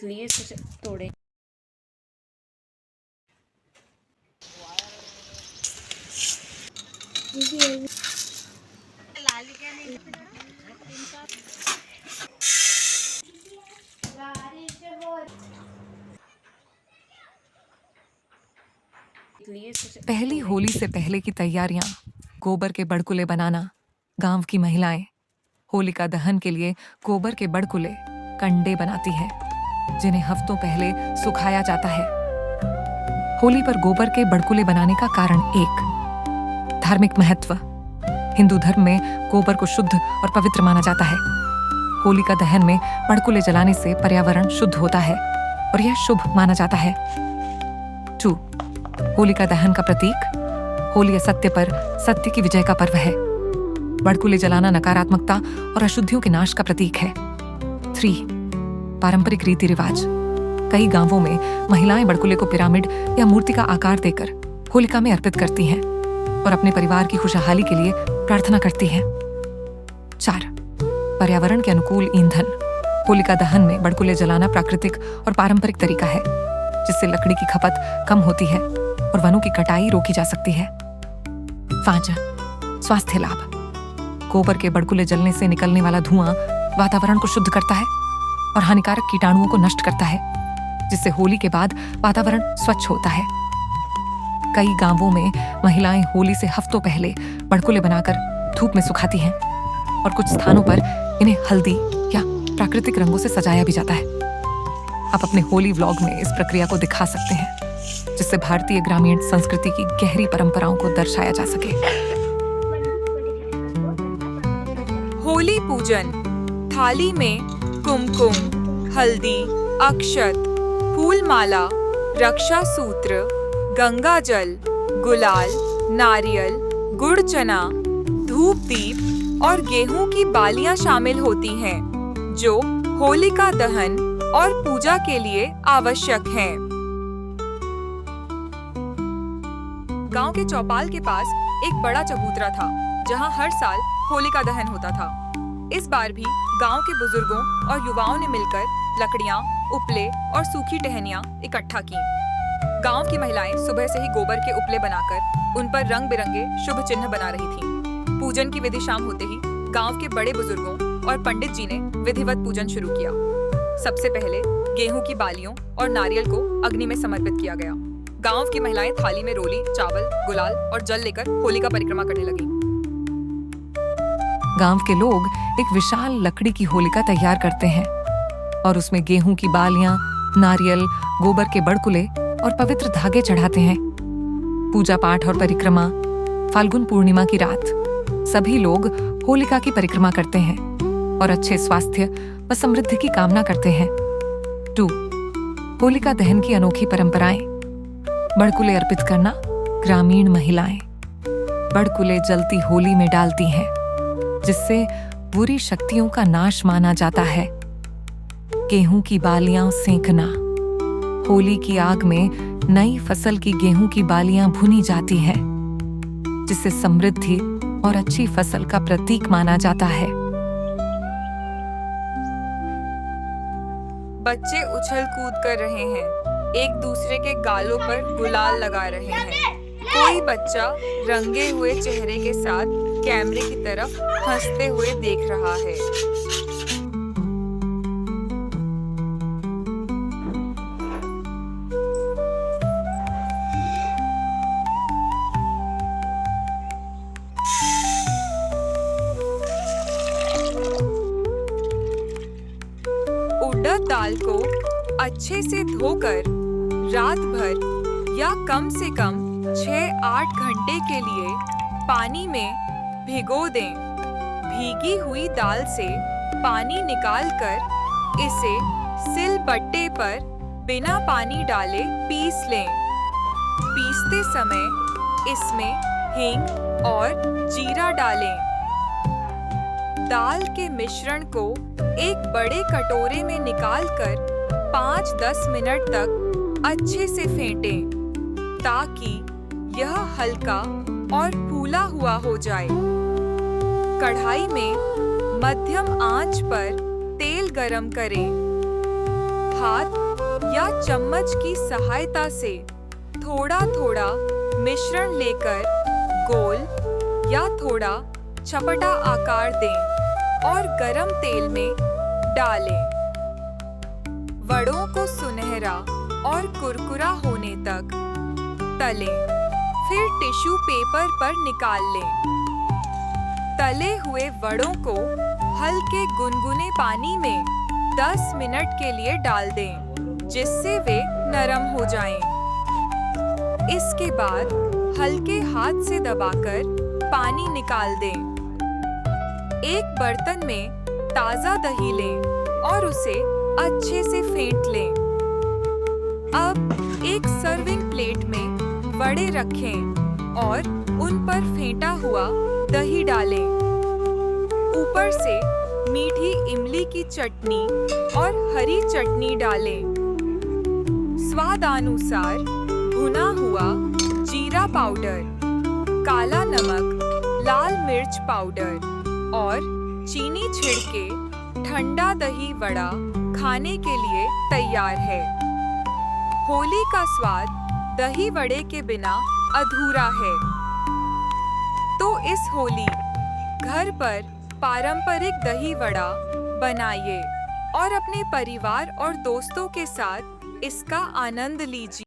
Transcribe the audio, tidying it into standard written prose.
लिए इसे तोड़े। पहली होली से पहले की तैयारियां, गोबर के बड़कुले बनाना। गांव की महिलाएं होलिका दहन के लिए गोबर के बड़कुले, कंडे बनाती हैं, जिन्हें हफ्तों पहले सुखाया जाता है। होली पर गोबर के बड़कुले बनाने का कारण एक, धार्मिक महत्व। हिंदू धर्म में गोबर को शुद्ध और पवित्र माना जाता है। होलिका दहन में बड़कुले जलाने से पर्यावरण शुद्ध होता है और यह शुभ माना जाता है। 2. होलिका दहन का प्रतीक। होली असत्य पर सत्य की विजय का पर्व है। बड़कुले जलाना नकारात्मकता और अशुद्धियों के नाश का प्रतीक है। 3. पारंपरिक रीति रिवाज। कई गांवों में महिलाएं बड़कुले को पिरामिड या मूर्ति का आकार देकर होलिका में अर्पित करती हैं और अपने परिवार की खुशहाली के लिए प्रार्थना करती हैं। 4. पर्यावरण के अनुकूल ईंधन। होलिका दहन में बड़कुले जलाना प्राकृतिक और पारंपरिक तरीका है, जिससे लकड़ी की खपत कम होती है और वनों की कटाई रोकी जा सकती है। 5. स्वास्थ्य लाभ। गोबर के बड़कुले जलने से निकलने वाला धुआं वातावरण को शुद्ध करता है और हानिकारक कीटाणुओं को नष्ट करता है, जिससे होली के बाद वातावरण स्वच्छ होता है। कई गांवों में महिलाएं होली से हफ्तों पहले बड़कुले बनाकर धूप में सुखाती हैं और कुछ स्थानों पर इन्हें हल्दी या प्राकृतिक रंगों से सजाया भी जाता है। आप अपने होली व्लॉग में इस प्रक्रिया को दिखा सकते हैं, जिससे भारतीय ग्रामीण संस्कृति की गहरी परंपराओं को दर्शाया जा सके। होली पूजन। थाली में कुमकुम, हल्दी, अक्षत, फूलमाला, रक्षा सूत्र, गंगा जल, गुलाल, नारियल, गुड़ चना, धूप दीप और गेहूं की बालियां शामिल होती हैं, जो होलिका दहन और पूजा के लिए आवश्यक हैं। गांव के चौपाल के पास एक बड़ा चबूतरा था, जहां हर साल होलिका दहन होता था। इस बार भी गांव के बुजुर्गों और युवाओं ने मिलकर लकड़ियां, उपले और सूखी टहनियां इकट्ठा की। गांव की महिलाएं सुबह से ही गोबर के उपले बनाकर उन पर रंग बिरंगे शुभ चिन्ह बना रही थीं। पूजन की विधि शाम होते ही गांव के बड़े बुजुर्गों और पंडित जी ने विधिवत पूजन शुरू किया। सबसे पहले गेहूं की बालियों और नारियल को अग्नि में समर्पित किया गया। गांव की महिलाएं थाली में रोली, चावल, गुलाल और जल लेकर होलिका परिक्रमा करने लगी। गांव के लोग एक विशाल लकड़ी की होलिका तैयार करते हैं और उसमें गेहूं की बालियां, नारियल, गोबर के बड़कुले और पवित्र धागे चढ़ाते हैं। पूजा पाठ और परिक्रमा। फाल्गुन पूर्णिमा की रात सभी लोग होलिका की परिक्रमा करते हैं और अच्छे स्वास्थ्य व समृद्धि की कामना करते हैं। 2. होलिका दहन की अनोखी परंपराएं। बड़कुले अर्पित करना। ग्रामीण महिलाएं बड़कुले जलती होली में डालती हैं, जिससे बुरी शक्तियों का नाश माना जाता है। गेहूं की बालियां सेंकना। होली की आग में नई फसल की गेहूं की बालियां भुनी जाती हैं, जिससे समृद्धि और अच्छी फसल का प्रतीक माना जाता है। बच्चे उछल कूद कर रहे हैं, एक दूसरे के गालों पर गुलाल लगा रहे हैं। कोई बच्चा रंगे हुए चेहरे के साथ कैमरे की तरफ हंसते हुए देख रहा है। उड़द दाल को अच्छे से धोकर रात भर या कम से कम 6-8 घंटे के लिए पानी में भिगो दें। भीगी हुई दाल से पानी निकालकर इसे सिलबट्टे पर बिना पानी डाले पीस लें। पीसते समय इसमें हींग और जीरा डालें। दाल के मिश्रण को एक बड़े कटोरे में निकालकर 5-10 मिनट तक अच्छे से फेंटें, ताकि यह हल्का और फूला हुआ हो जाए। कढ़ाई में मध्यम आंच पर तेल गरम करें। हाथ या चम्मच की सहायता से थोड़ा थोड़ा मिश्रण लेकर गोल या थोड़ा चपटा आकार दें और गरम तेल में डालें। वड़ों को सुनहरा और कुरकुरा होने तक तलें, फिर टिश्यू पेपर पर निकाल लें। तले हुए वड़ों को हल्के गुनगुने पानी में 10 मिनट के लिए डाल दें, जिससे वे नरम हो जाएं। इसके बाद हल्के हाथ से दबाकर पानी निकाल दें। एक बर्तन में ताज़ा दही लें और उसे अच्छे से फेंट लें। अब एक सर्विंग प्लेट में वड़े रखें और उन पर फेंटा हुआ दही डालें। ऊपर से मीठी इमली की चटनी और हरी चटनी डालें। स्वादानुसार भुना हुआ जीरा पाउडर, काला नमक, लाल मिर्च पाउडर और चीनी छिड़के ठंडा दही वड़ा खाने के लिए तैयार है। होली का स्वाद दही वड़े के बिना अधूरा है। तो इस होली घर पर पारंपरिक दही वड़ा बनाइए और अपने परिवार और दोस्तों के साथ इसका आनंद लीजिए।